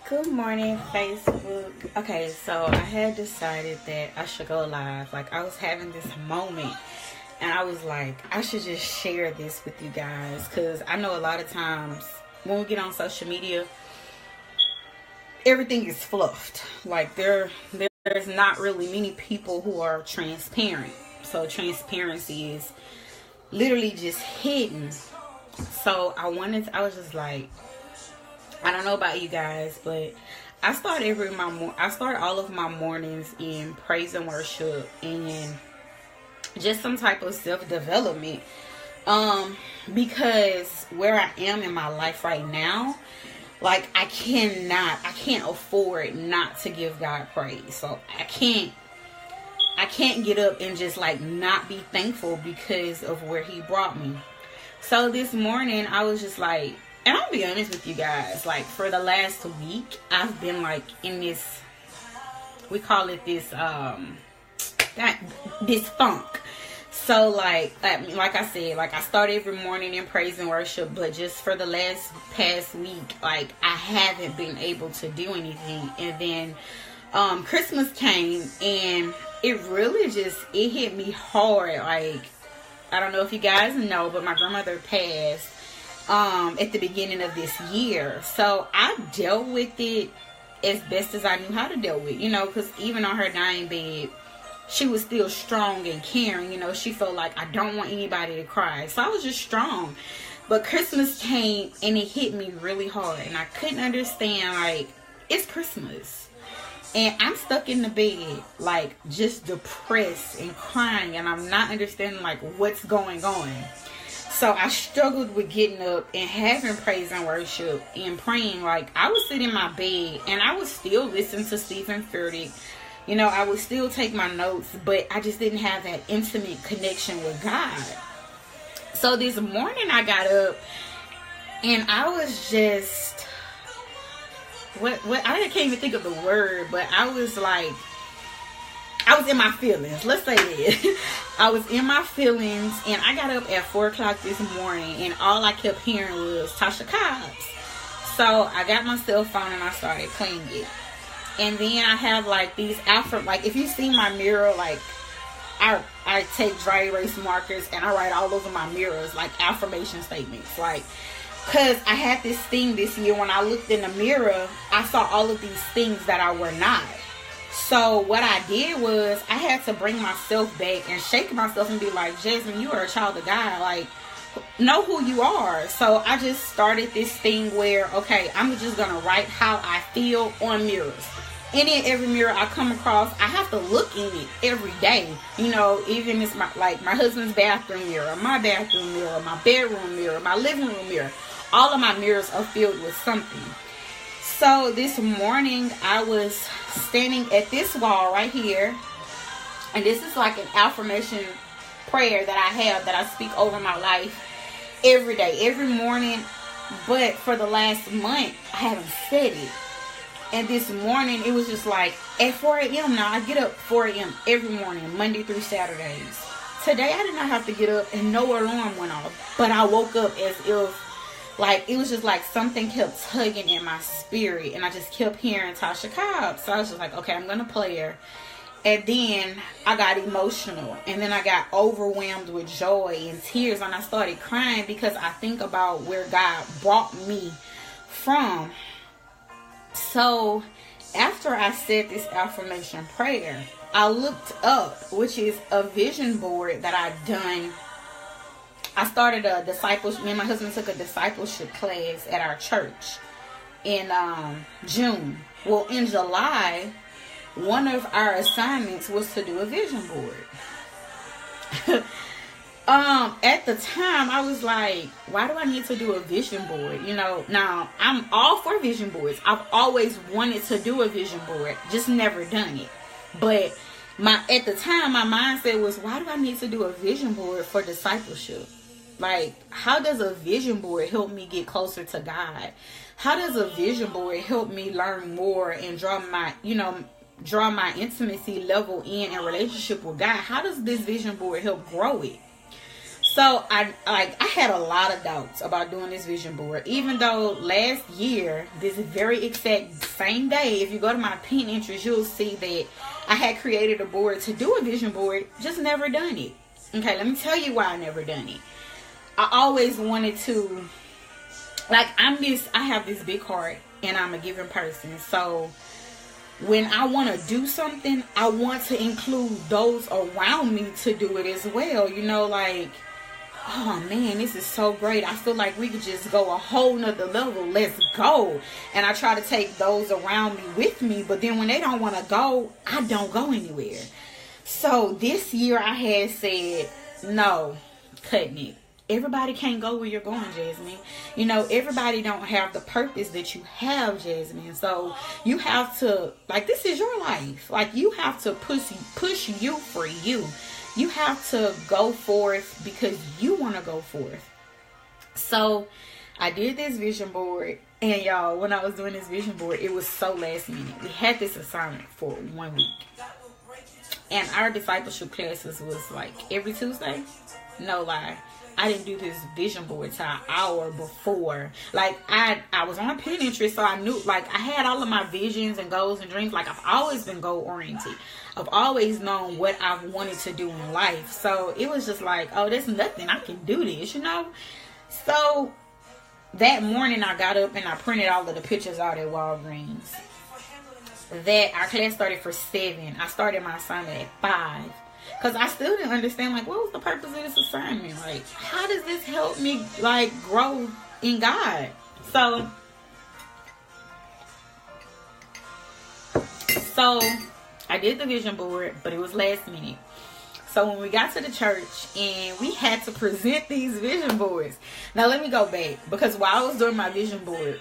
Good morning, Facebook. Okay, so I had decided that I should go live. Like, I was having this moment, and I was like, I should just share this with you guys. Because I know a lot of times when we get on social media, everything is fluffed. Like, there's not really many people who are transparent. So, transparency is literally just hidden. So, I was just like, I don't know about you guys, but I start all of my mornings in praise and worship and just some type of self-development. Because where I am in my life right now, like I can't afford not to give God praise. So I can't get up and just like not be thankful because of where He brought me. So this morning I was just like, and I'll be honest with you guys, like for the last week, I've been like in this, we call it this funk. So like I said, like I start every morning in praise and worship, but just for the past week, like I haven't been able to do anything. And then Christmas came and it really it hit me hard. Like, I don't know if you guys know, but my grandmother passed at the beginning of this year. So I dealt with it as best as I knew how to deal with, because even on her dying bed, she was still strong and caring. She felt like I don't want anybody to cry. So I was just strong. But Christmas came and it hit me really hard. And I couldn't understand, like, it's Christmas. And I'm stuck in the bed, like, just depressed and crying. And I'm not understanding, like, what's going on. So I struggled with getting up and having praise and worship and praying. Like, I would sit in my bed and I would still listen to Stephen Furtick. I would still take my notes, but I just didn't have that intimate connection with God. So this morning I got up and I was just, I can't even think of the word, but I was like, I was in my feelings. Let's say that. I was in my feelings, and I got up at 4 o'clock this morning, and all I kept hearing was Tasha Cobbs. So I got my cell phone, and I started playing it. And then I have, like, these if you see my mirror, like, I take dry erase markers, and I write all over my mirrors, like, affirmation statements. Like, because I had this thing this year, when I looked in the mirror, I saw all of these things that I were not. So what I did was I had to bring myself back and shake myself and be like, Jasmine, you are a child of God. Like, know who you are. So I just started this thing where, okay, I'm just going to write how I feel on mirrors. Any and every mirror I come across, I have to look in it every day. Even it's my husband's bathroom mirror, my bathroom mirror, my bedroom mirror, my living room mirror. All of my mirrors are filled with something. So this morning I was standing at this wall right here, and this is like an affirmation prayer that I have that I speak over my life every day, every morning. But for the last month I haven't said it. And this morning it was just like at 4 a.m. now. I get up 4 a.m. every morning, Monday through Saturdays. Today I did not have to get up and no alarm went off, but I woke up as if it was just like something kept tugging in my spirit, and I just kept hearing Tasha Cobbs. So I was just like, okay, I'm going to play her. And then I got emotional, and then I got overwhelmed with joy and tears, and I started crying because I think about where God brought me from. So after I said this affirmation prayer, I looked up, which is a vision board that I've done. I started me and my husband took a discipleship class at our church in June. Well, in July, one of our assignments was to do a vision board. At the time, I was like, why do I need to do a vision board? Now I'm all for vision boards. I've always wanted to do a vision board, just never done it. But at the time, my mindset was, why do I need to do a vision board for discipleship? Like, how does a vision board help me get closer to God? How does a vision board help me learn more and draw my intimacy level in relationship with God? How does this vision board help grow it? So I had a lot of doubts about doing this vision board, even though last year, this very exact same day, if you go to my pin interest, you'll see that I had created a board to do a vision board, just never done it. Okay, let me tell you why I never done it. I always wanted to, like, I have this big heart and I'm a giving person. So when I want to do something, I want to include those around me to do it as well. You know, like, oh man, this is so great. I feel like we could just go a whole nother level. Let's go. And I try to take those around me with me. But then when they don't want to go, I don't go anywhere. So this year I had said, no, cutting it. Everybody can't go where you're going, Jasmine. You know, everybody don't have the purpose that you have, Jasmine. So you have to, like, this is your life. Like, you have to push you for you. You have to go forth because you want to go forth. So I did this vision board. And y'all, when I was doing this vision board, it was so last minute. We had this assignment for 1 week. And our discipleship classes was like every Tuesday. No lie. I didn't do this vision board till an hour before. Like, I was on Pinterest, so I knew, like, I had all of my visions and goals and dreams. Like, I've always been goal oriented. I've always known what I've wanted to do in life. So it was just like, oh, there's nothing. I can do this, you know? So that morning I got up and I printed all of the pictures out at Walgreens. That our class started for 7. I started my assignment at 5. Because I still didn't understand, like, what was the purpose of this assignment? Like, how does this help me, like, grow in God? So I did the vision board, but it was last minute. So when we got to the church and we had to present these vision boards. Now, let me go back. Because while I was doing my vision board,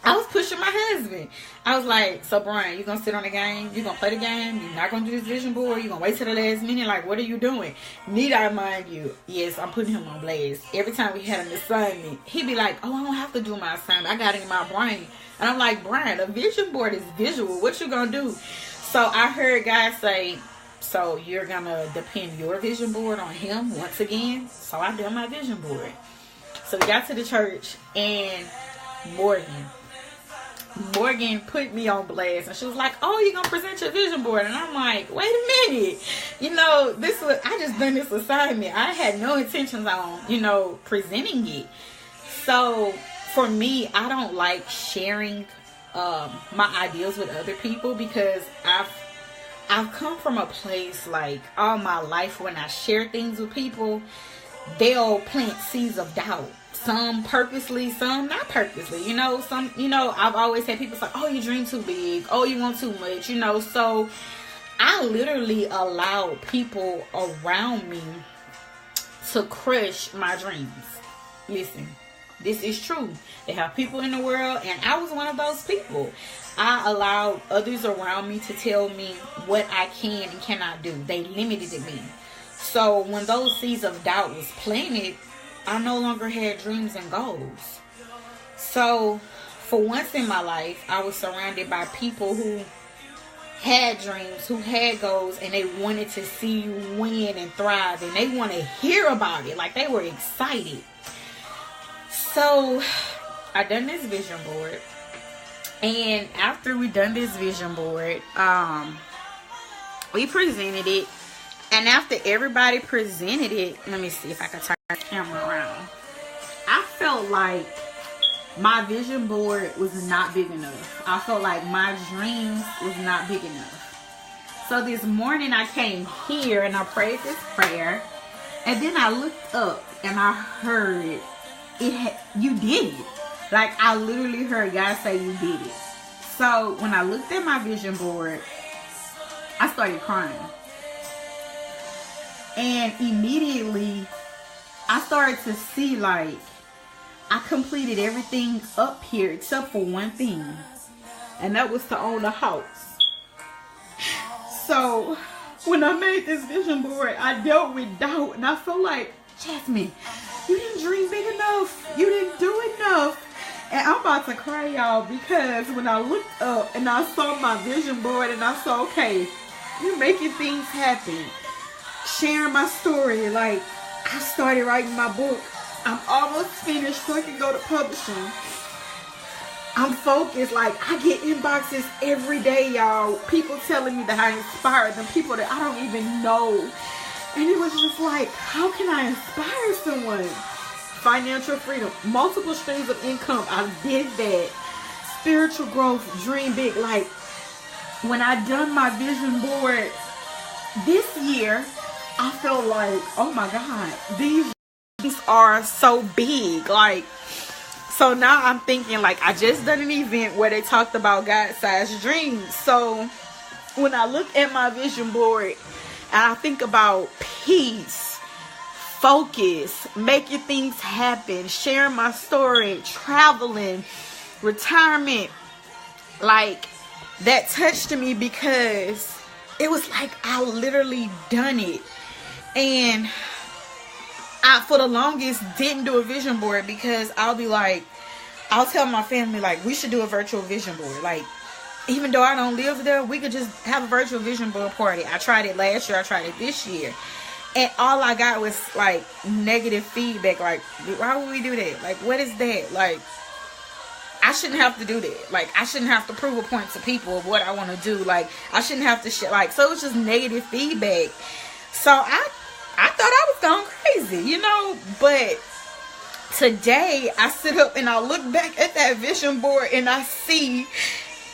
I was pushing my husband. I was like, so Brian, you gonna sit on the game? You gonna play the game? You're not gonna do this vision board? You gonna wait till the last minute? Like, what are you doing? Need I remind you? Yes, I'm putting him on blast. Every time we had an assignment, he'd be like, oh, I don't have to do my assignment. I got it in my brain. And I'm like, Brian, a vision board is visual. What you gonna do? So I heard guys say, so you're gonna depend your vision board on him once again? So I did my vision board. So we got to the church and Morgan put me on blast and she was like, oh, you're gonna present your vision board? And I'm like, wait a minute, you know, I just done this assignment. I had no intentions on, you know, presenting it. So for me, I don't like sharing my ideas with other people because I've come from a place, like, all my life when I share things with people, they'll plant seeds of doubt. Some purposely, some not purposely, you know, I've always had people say, oh, you dream too big, oh, you want too much, you know. So I literally allow people around me to crush my dreams. Listen, this is true. They have people in the world, and I was one of those people. I allowed others around me to tell me what I can and cannot do. They limited me. So when those seeds of doubt was planted, I no longer had dreams and goals. So for once in my life, I was surrounded by people who had dreams, who had goals, and they wanted to see you win and thrive, and they want to hear about it. Like, they were excited. So I done this vision board, and after we done this vision board, we presented it. And after everybody presented it, let me see if I can turn the camera around. I felt like my vision board was not big enough. I felt like my dreams was not big enough. So this morning I came here and I prayed this prayer. And then I looked up and I heard you did it. Like, I literally heard God say you did it. So when I looked at my vision board, I started crying. And immediately, I started to see, like, I completed everything up here except for one thing. And that was to own a house. So, when I made this vision board, I dealt with doubt. And I felt like, Jasmine, you didn't dream big enough. You didn't do enough. And I'm about to cry, y'all, because when I looked up and I saw my vision board and I saw, okay, you're making things happen. Sharing my story, like, I started writing my book. I'm almost finished so I can go to publishing. I'm focused. Like, I get inboxes every day, y'all. People telling me that I inspired them. People that I don't even know. And it was just like, how can I inspire someone? Financial freedom. Multiple streams of income. I did that. Spiritual growth. Dream big. Like, when I done my vision board this year, I felt like, oh my God, these are so big. Like, so now I'm thinking, like, I just done an event where they talked about God-sized dreams. So when I look at my vision board and I think about peace, focus, making things happen, sharing my story, traveling, retirement, like, that touched me because it was like I literally done it. And I, for the longest, didn't do a vision board because I'll be like, I'll tell my family, like, we should do a virtual vision board. Like, even though I don't live there, we could just have a virtual vision board party. I tried it last year. I tried it this year. And all I got was, like, negative feedback. Like, why would we do that? Like, what is that? Like, I shouldn't have to do that. Like, I shouldn't have to prove a point to people of what I want to do. Like, I shouldn't have to like, so it was just negative feedback. So I thought I was going crazy, you know, but today I sit up and I look back at that vision board and I see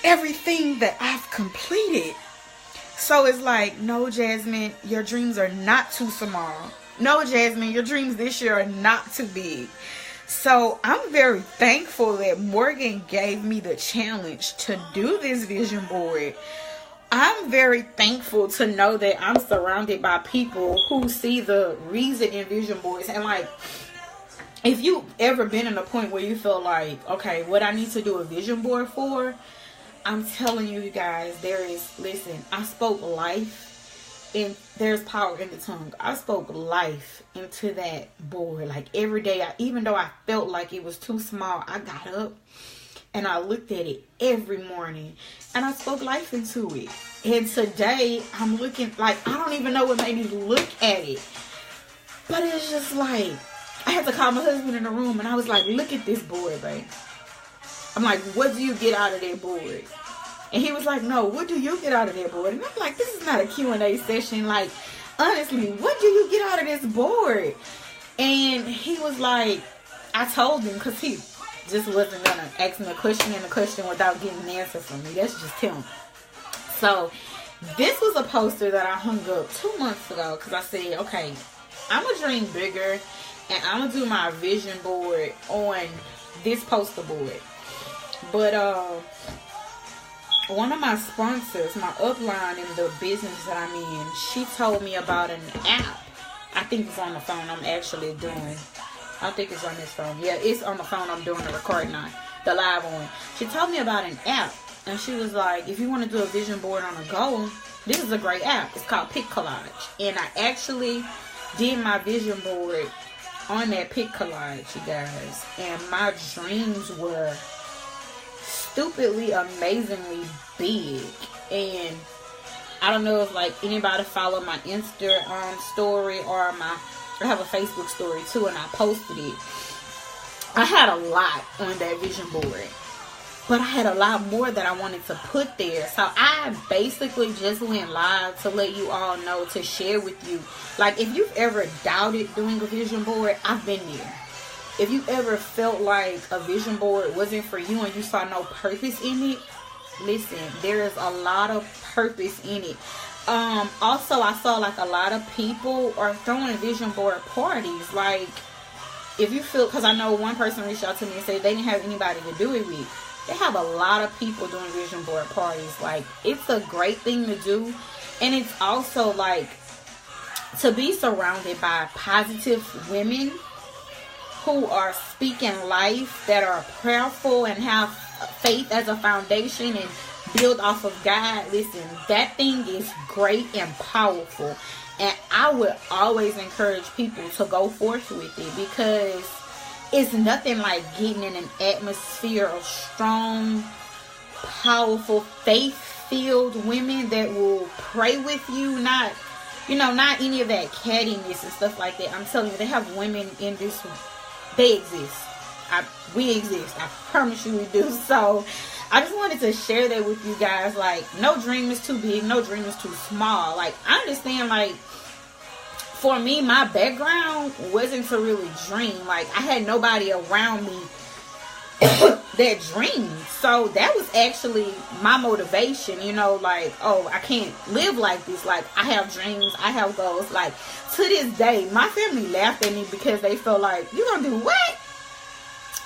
everything that I've completed. So it's like, no, Jasmine, your dreams are not too small. No, Jasmine, your dreams this year are not too big. So I'm very thankful that Morgan gave me the challenge to do this vision board. I'm very thankful to know that I'm surrounded by people who see the reason in vision boards. And like, if you've ever been in a point where you feel like, okay, what I need to do a vision board for, I'm telling you guys, listen, I spoke life. And there's power in the tongue. I spoke life into that board. Like, every day, even though I felt like it was too small, I got up and I looked at it every morning and I spoke life into it. And today I'm looking, like, I don't even know what made me look at it, but it's just like, I had to call my husband in the room and I was like, look at this board, babe. I'm like, what do you get out of that board? And he was like, no, what do you get out of that board? And I'm like, this is not a Q&A session. Like, honestly, what do you get out of this board? And he was like, I told him, because he just wasn't going to ask me a question without getting an answer from me. That's just him. So this was a poster that I hung up 2 months ago because I said, okay, I'm going to dream bigger and I'm going to do my vision board on this poster board. But, one of my sponsors, my upline in the business that I'm in, she told me about an app. I think it's on the phone I'm actually doing. I think it's on this phone. Yeah, it's on the phone I'm doing the recording on, the live on. She told me about an app. And she was like, if you want to do a vision board on the go, this is a great app. It's called Pic Collage. And I actually did my vision board on that Pic Collage, you guys. And my dreams were stupidly, amazingly big. And I don't know if like anybody follow my Insta story or I have a Facebook story too, and I posted it. I had a lot on that vision board, but I had a lot more that I wanted to put there. So I basically just went live to let you all know, to share with you. Like, if you've ever doubted doing a vision board, I've been there. If you ever felt like a vision board wasn't for you and you saw no purpose in it, listen, there is a lot of purpose in it. Also, I saw like a lot of people are throwing vision board parties. Like, if you feel, because I know one person reached out to me and said they didn't have anybody to do it with. They have a lot of people doing vision board parties. Like, it's a great thing to do. And it's also like to be surrounded by positive women who are speaking life, that are prayerful and have faith as a foundation and build off of God. Listen, that thing is great and powerful. And I would always encourage people to go forth with it, because it's nothing like getting in an atmosphere of strong, powerful, faith-filled women that will pray with you, not you know, not any of that cattiness and stuff like that. I'm telling you, they have women in this. They exist. We exist. I promise you we do. So I just wanted to share that with you guys. Like, no dream is too big, no dream is too small. Like, I understand, like, for me, my background wasn't to really dream. Like, I had nobody around me that dreamed. So that was actually my motivation, you know, like, oh, I can't live like this. Like, I have dreams, I have goals. Like, to this day, my family laughed at me because they felt like, you gonna do what?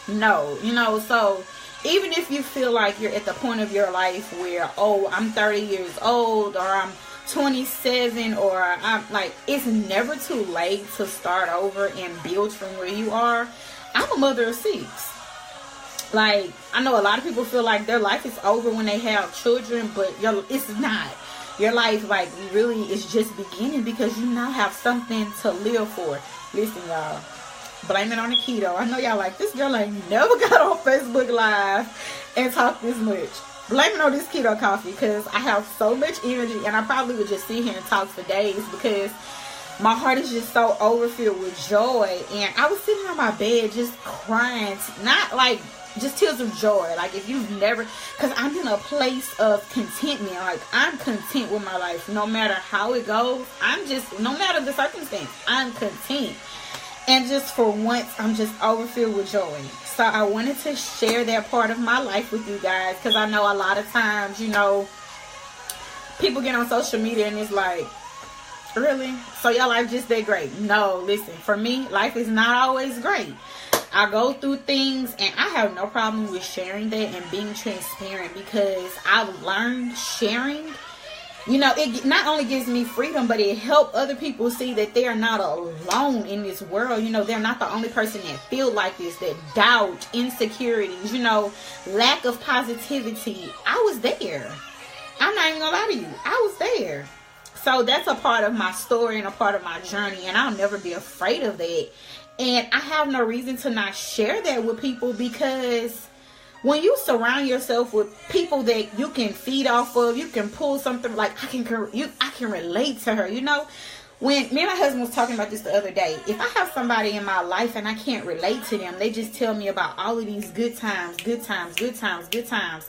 No, you know. So even if you feel like you're at the point of your life where, oh, I'm 30 years old, or I'm 27, or I'm like, it's never too late to start over and build from where you are. I'm a mother of 6. Like, I know a lot of people feel like their life is over when they have children, but it's not. Your life, like, really is just beginning, because you now have something to live for. Listen, y'all, blame it on the keto. I know y'all like, this girl ain't never got on Facebook Live and talked this much. Blame it on this keto coffee, because I have so much energy, and I probably would just sit here and talk for days, because my heart is just so overfilled with joy. And I was sitting on my bed just crying, not like just tears of joy. Like, if you've never, because I'm in a place of contentment. Like, I'm content with my life no matter how it goes. I'm just, no matter the circumstance, I'm content. And just for once, I'm just overfilled with joy. So I wanted to share that part of my life with you guys, because I know a lot of times, you know, people get on social media and it's like, really? So your life just that great? No, listen, for me, life is not always great. I go through things, and I have no problem with sharing that and being transparent, because I've learned sharing, you know, it not only gives me freedom, but it helps other people see that they are not alone in this world. You know, they're not the only person that feel like this, that doubt, insecurities, you know, lack of positivity. I was there. I'm not even gonna lie to you. I was there. So that's a part of my story and a part of my journey, and I'll never be afraid of that. And I have no reason to not share that with people, because when you surround yourself with people that you can feed off of, you can pull something like, I can relate to her. You know, when me and my husband was talking about this the other day, if I have somebody in my life and I can't relate to them, they just tell me about all of these good times, good times, good times, good times.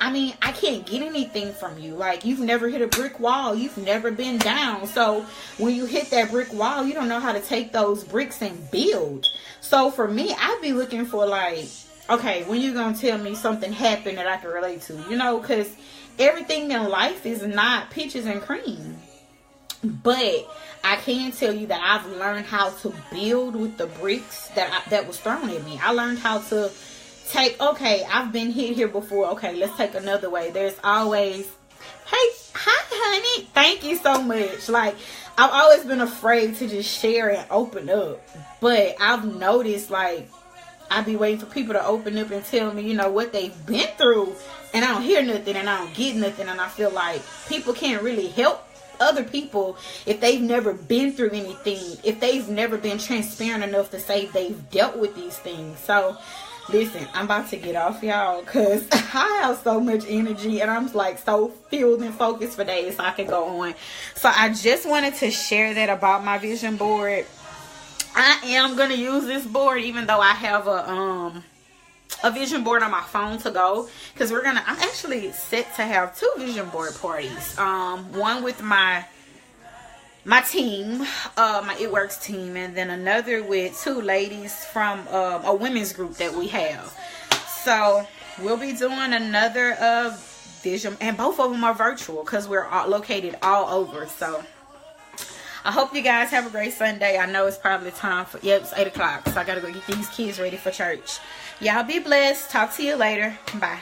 I mean, I can't get anything from you. Like, you've never hit a brick wall. You've never been down. So when you hit that brick wall, you don't know how to take those bricks and build. So for me, I'd be looking for, like, okay, when you going to tell me something happened that I can relate to, you know, because everything in life is not peaches and cream. But I can tell you that I've learned how to build with the bricks that was thrown at me. I learned how to take, okay, I've been hit here before. Okay, let's take another way. There's always, hey, hi, honey. Thank you so much. Like, I've always been afraid to just share and open up. But I've noticed, like, I be waiting for people to open up and tell me, you know, what they've been through. And I don't hear nothing and I don't get nothing. And I feel like people can't really help other people if they've never been through anything. If they've never been transparent enough to say they've dealt with these things. So, listen, I'm about to get off, y'all, because I have so much energy and I'm like so filled and focused for days, so I can go on. So I just wanted to share that about my vision board. I am going to use this board, even though I have a vision board on my phone to go, because I'm actually set to have 2 vision board parties. One with my team, my It Works team, and then another with 2 ladies from a women's group that we have. So we'll be doing another vision, and both of them are virtual because we're located all over. So I hope you guys have a great Sunday. I know it's probably time for, it's 8 o'clock, so I gotta go get these kids ready for church. Y'all be blessed. Talk to you later. Bye.